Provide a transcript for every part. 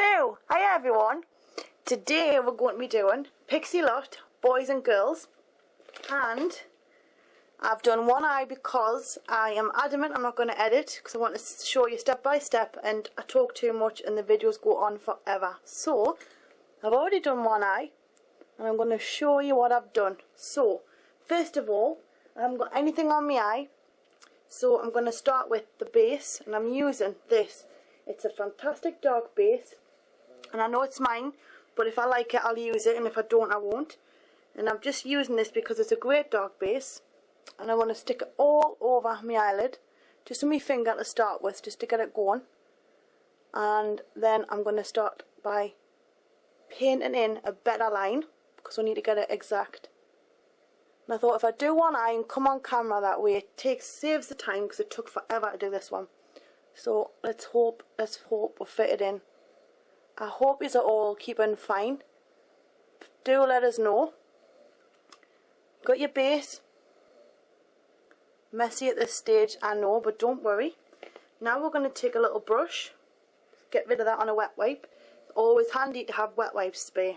So, hi everyone. Today we're going to be doing Pixie Lott, boys and girls, and I've done one eye because I am adamant I'm not going to edit because I want to show you step by step, and I talk too much and the videos go on forever. So, I've already done one eye and I'm going to show you what I've done. So, first of all, I haven't got anything on my eye, so I'm going to start with the base, and I'm using this. It's a fantastic dark base, and I know it's mine, but if I like it I'll use it, and if I don't I won't. And I'm just using this because it's a great dark base, and I want to stick it all over my eyelid, just with my finger to start with, just to get it going. And then I'm going to start by painting in a better line, because we need to get it exact. And I thought if I do one eye and come on camera that way, it saves the time, because it took forever to do this one. So let's hope we fit it in. I hope you're all keeping fine. Do let us know. Got your base. Messy at this stage, I know, but don't worry. Now we're going to take a little brush. Get rid of that on a wet wipe. It's always handy to have wet wipes spare.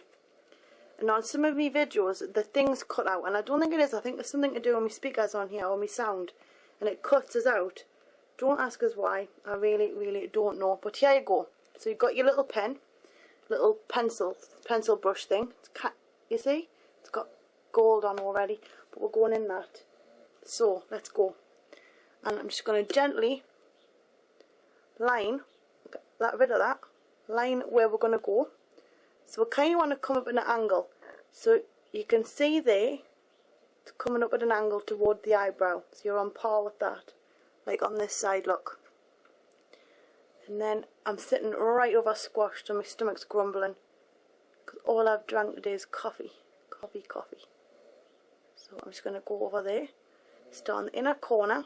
And on some of my videos, the thing's cut out, and I don't think it is. I think there's something to do with my speakers on here, or my sound, and it cuts us out. Don't ask us why. I really don't know. But here you go. So you've got your little pen, little pencil brush thing. You see? It's got gold on already, but we're going in that. So let's go. And I'm just going to gently line, get rid of that, line where we're going to go. So we kind of want to come up at an angle. So you can see there, it's coming up at an angle toward the eyebrow. So you're on par with that. Like on this side, look. And then I'm sitting right over squashed and my stomach's grumbling, because all I've drank today is coffee. Coffee. So I'm just going to go over there, start on the inner corner,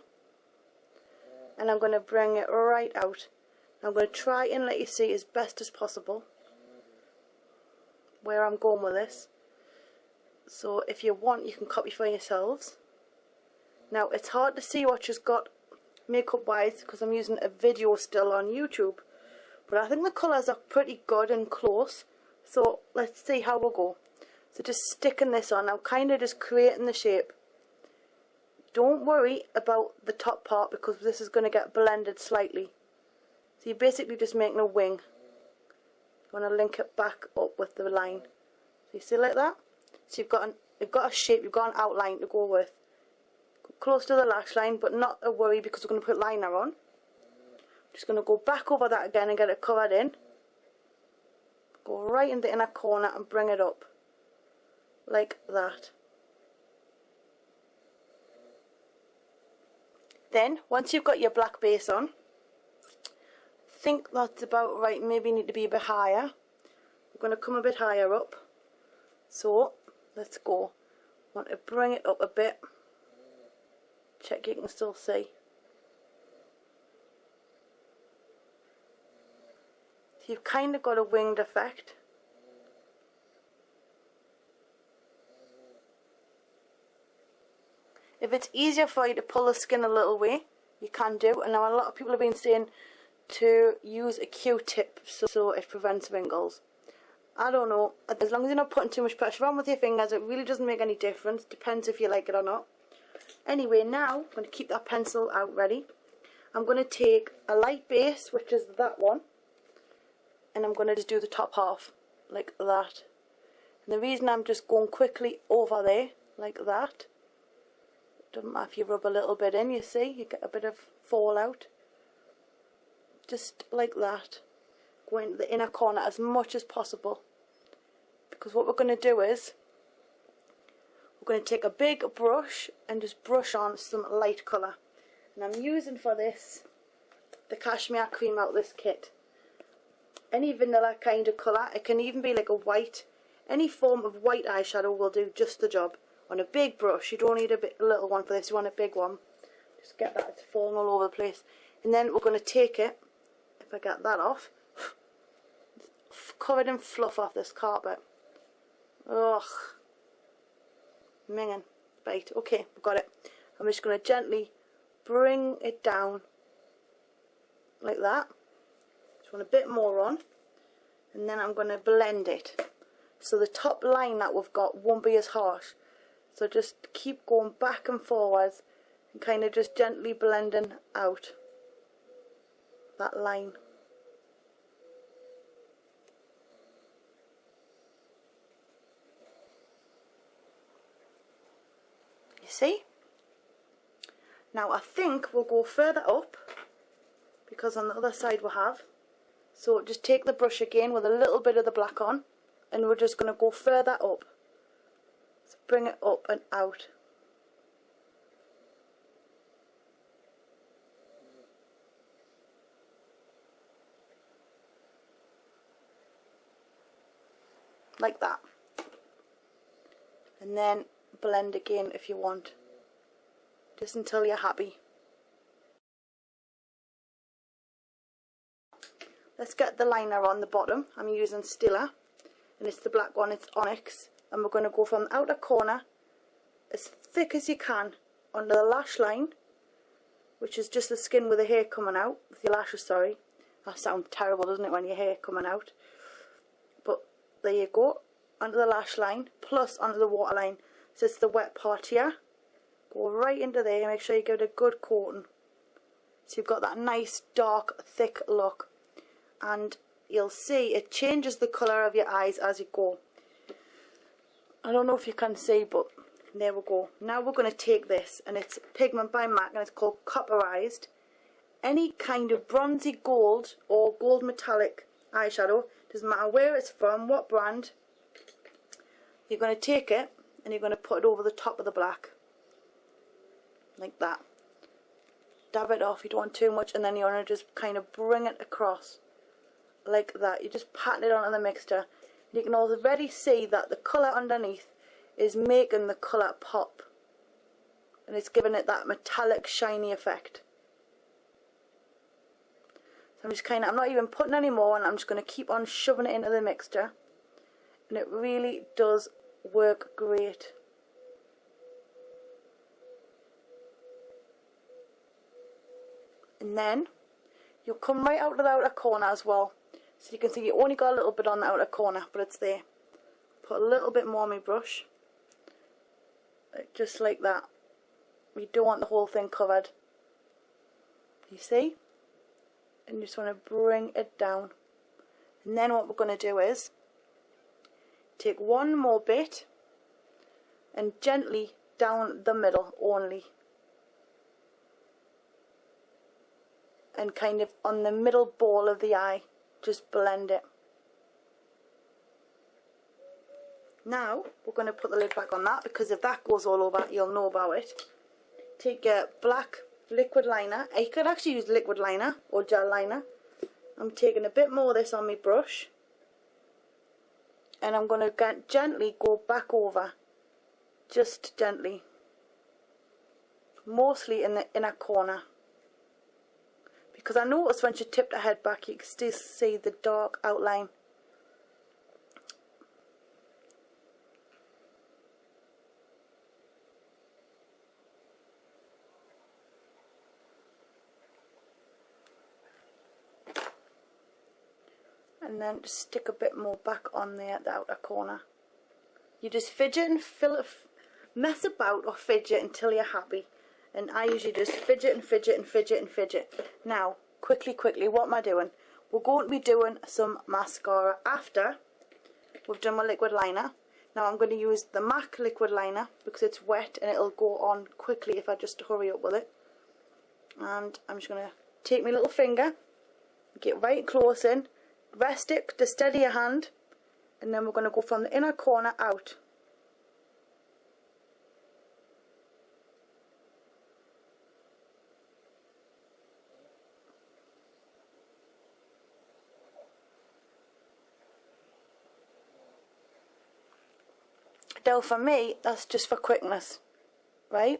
and I'm going to bring it right out. I'm going to try and let you see as best as possible where I'm going with this. So if you want, you can copy for yourselves. Now it's hard to see what she's got makeup wise because I'm using a video still on YouTube, but I think the colours are pretty good and close, so let's see how we go. So just sticking this on, I'm kind of just creating the shape. Don't worry about the top part because this is going to get blended slightly. So you're basically just making a wing. You want to link it back up with the line. So you see like that? So you've got a shape, you've got an outline to go with. Close to the lash line, but not a worry because we're going to put liner on. Just going to go back over that again and get it covered in. Go right in the inner corner and bring it up. Like that. Then, once you've got your black base on, I think that's about right, maybe need to be a bit higher. We're going to come a bit higher up. So, let's go. Want to bring it up a bit. Check you can still see. So you've kind of got a winged effect. If it's easier for you to pull the skin a little way, you can do. And now a lot of people have been saying to use a Q-tip so it prevents wrinkles. I don't know. As long as you're not putting too much pressure on with your fingers, it really doesn't make any difference. Depends if you like it or not. Anyway, now I'm going to keep that pencil out ready. I'm going to take a light base, which is that one, and I'm going to just do the top half, like that. And the reason I'm just going quickly over there, like that, doesn't matter if you rub a little bit in, you see, you get a bit of fallout. Just like that. Go into the inner corner as much as possible. Because what we're going to do is, we're going to take a big brush and just brush on some light colour. And I'm using for this the Cashmere cream out of this kit. Any vanilla kind of colour, it can even be like a white, any form of white eyeshadow will do just the job. On a big brush, you don't need a little one for this, you want a big one. Just get that, it's falling all over the place. And then we're going to take it, if I get that off, covered in fluff off this carpet. Ugh. Minging. Right, okay, we've got it. I'm just going to gently bring it down like that. Just want a bit more on. and then I'm going to blend it so the top line that we've got won't be as harsh. So just keep going back and forwards and kind of just gently blending out that line. You see? Now I think we'll go further up because on the other side we have. So just take the brush again with a little bit of the black on, and we're just going to go further up. So bring it up and out. Like that. And then blend again if you want. Just until you're happy. Let's get the liner on the bottom. I'm using Stila, and it's the black one, it's Onyx. And we're going to go from the outer corner as thick as you can under the lash line, which is just the skin with the hair coming out, with your lashes, sorry. That sounds terrible, doesn't it, when your hair coming out? But there you go, under the lash line, plus under the waterline. So it's the wet part here. Go right into there, make sure you give it a good coating. So you've got that nice, dark, thick look. And you'll see it changes the colour of your eyes as you go. I don't know if you can see, but there we go. Now we're going to take this, and it's Pigment by MAC, and it's called Copperized. Any kind of bronzy gold or gold metallic eyeshadow, doesn't matter where it's from, what brand, you're going to take it and you're going to put it over the top of the black. Like that. Dab it off, you don't want too much, and then you're going to just kind of bring it across. Like that. You just pat it onto the mixture. You can already see that the colour underneath is making the colour pop. And it's giving it that metallic shiny effect. So I'm just kind of, I'm not even putting any more on, I'm just going to keep on shoving it into the mixture. And it really does work great. And then you'll come right out of the outer corner as well. So you can see you only got a little bit on the outer corner, but it's there. Put a little bit more on my brush. Just like that. We don't want the whole thing covered. You see? And you just want to bring it down. And then what we're going to do is take one more bit and gently down the middle only. And kind of on the middle ball of the eye. Just blend it. Now we're going to put the lid back on that, because if that goes all over you'll know about it. Take your black liquid liner. You could actually use liquid liner or gel liner. I'm taking a bit more of this on my brush, and I'm going to gently go back over, just gently, mostly in the inner corner. Because I noticed when she tipped her head back, you can still see the dark outline. And then just stick a bit more back on there at the outer corner. You just fidget and mess about or fidget until you're happy. And I usually just fidget and fidget and fidget and fidget. Now, quickly, what am I doing? We're going to be doing some mascara after we've done my liquid liner. Now I'm going to use the MAC liquid liner because it's wet and it'll go on quickly if I just hurry up with it. And I'm just going to take my little finger, get right close in, rest it to steady your hand, and then we're going to go from the inner corner out. Now for me, that's just for quickness, right?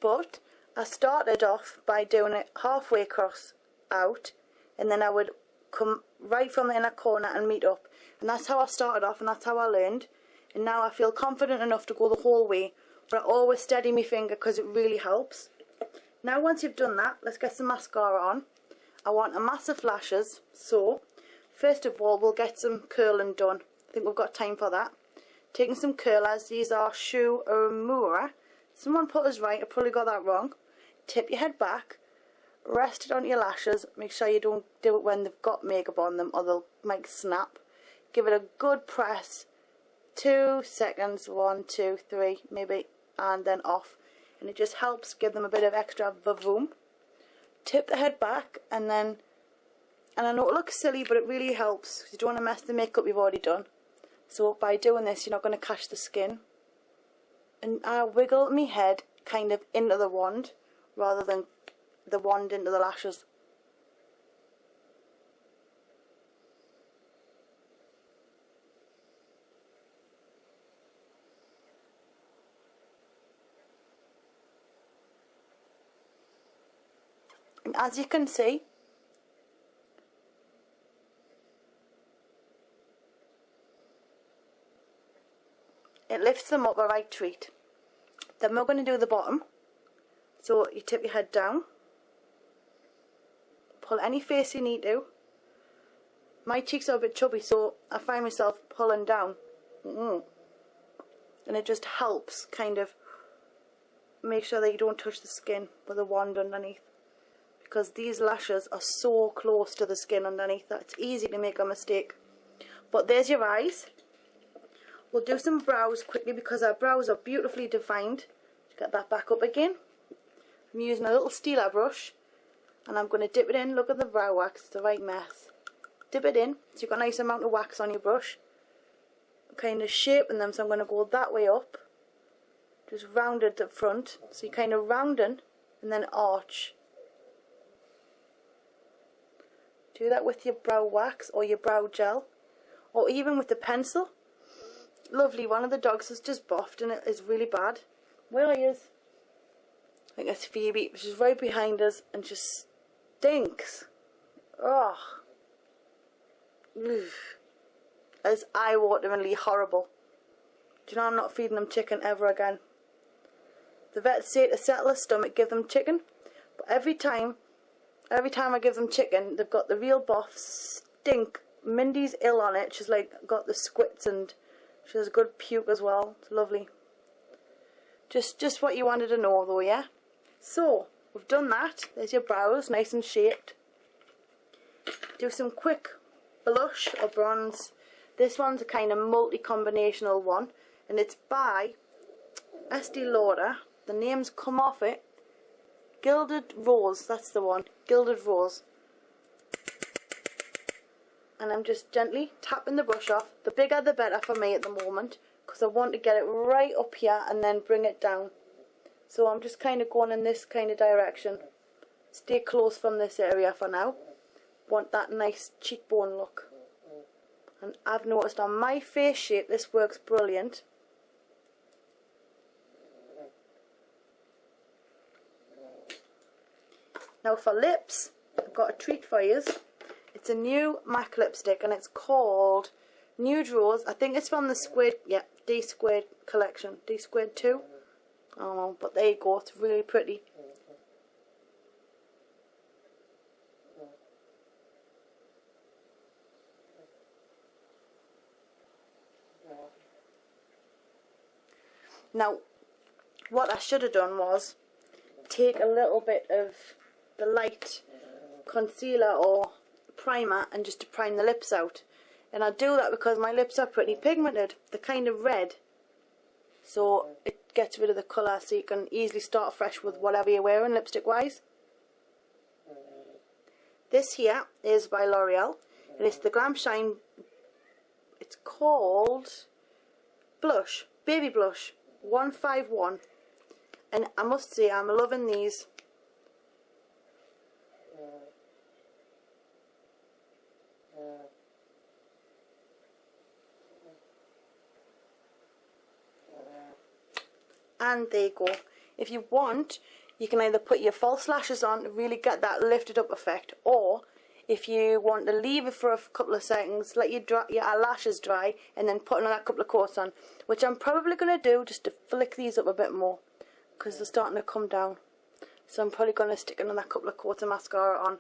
But I started off by doing it halfway across out, and then I would come right from the inner corner and meet up. And that's how I started off, and that's how I learned. And now I feel confident enough to go the whole way, but I always steady my finger because it really helps. Now once you've done that, let's get some mascara on. I want a massive lashes, so first of all we'll get some curling done. I think we've got time for that. Taking some curlers, these are Hia Everyone. Someone put us right, I probably got that wrong. Tip your head back, rest it onto your lashes, make sure you don't do it when they've got makeup on them or they might snap. Give it a good press, 2 seconds, 1, 2, 3 maybe, and then off. And it just helps give them a bit of extra vavoom. Tip the head back and then, and I know it looks silly but it really helps because you don't want to mess the makeup you've already done. So by doing this you're not going to catch the skin. And I wiggle my head kind of into the wand rather than the wand into the lashes. And as you can see, it lifts them up a right treat. Then we're going to do the bottom. So you tip your head down, pull any face you need to. My cheeks are a bit chubby so I find myself pulling down. And it just helps kind of make sure that you don't touch the skin with the wand underneath. Because these lashes are so close to the skin underneath that it's easy to make a mistake. But there's your eyes. We'll do some brows quickly because our brows are beautifully defined. Get that back up again. I'm using a little stila brush and I'm going to dip it in. Look at the brow wax, it's the right mess. Dip it in so you've got a nice amount of wax on your brush. Kind of shaping them, so I'm going to go that way up. Just round at the front, so you're kind of rounding and then arch. Do that with your brow wax or your brow gel or even with the pencil. Lovely, one of the dogs has just boffed and it is really bad. Where he is? I think it's Phoebe. She's right behind us and just stinks. Ugh. It's eye-wateringly horrible. Do you know I'm not feeding them chicken ever again? The vet say to settle a stomach, give them chicken. But every time I give them chicken, they've got the real boffs, stink. Mindy's ill on it. She's like got the squits and she has a good puke as well. It's lovely. Just what you wanted to know though, yeah? So, we've done that. There's your brows, nice and shaped. Do some quick blush or bronze. This one's a kind of multi-combinational one. And it's by Estee Lauder. The name's come off it. Gilded Rose, that's the one. Gilded Rose. And I'm just gently tapping the brush off. The bigger the better for me at the moment, because I want to get it right up here and then bring it down. So I'm just kind of going in this kind of direction. Stay close from this area for now. Want that nice cheekbone look. And I've noticed on my face shape this works brilliant. Now for lips, I've got a treat for you. It's a new MAC lipstick and it's called Nude Rose. I think it's from the Squid, yeah, D Squid collection. D Squid 2? I don't know, but there you go, it's really pretty. Now, what I should have done was take a little bit of the light concealer or primer and just to prime the lips out. And I do that because my lips are pretty pigmented. They're kind of red. So it gets rid of the colour so you can easily start fresh with whatever you're wearing lipstick wise. This here is by L'Oreal. And it's the Glamshine. It's called Blush. Baby Blush. 151. And I must say I'm loving these. And there you go. If you want, you can either put your false lashes on to really get that lifted up effect, or if you want to leave it for a couple of seconds, let your lashes dry, and then put another couple of coats on, which I'm probably going to do just to flick these up a bit more, because they're starting to come down. So I'm probably going to stick another couple of coats of mascara on.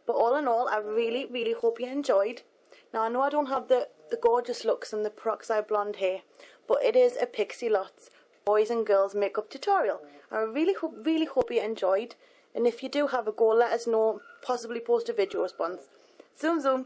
But all in all, I really, really hope you enjoyed. Now I know I don't have the gorgeous looks and the peroxide blonde hair, but it is a Pixie Lott's boys and girls makeup tutorial. I really hope you enjoyed, and if you do have a go, let us know, possibly post a video response. Zoom zoom.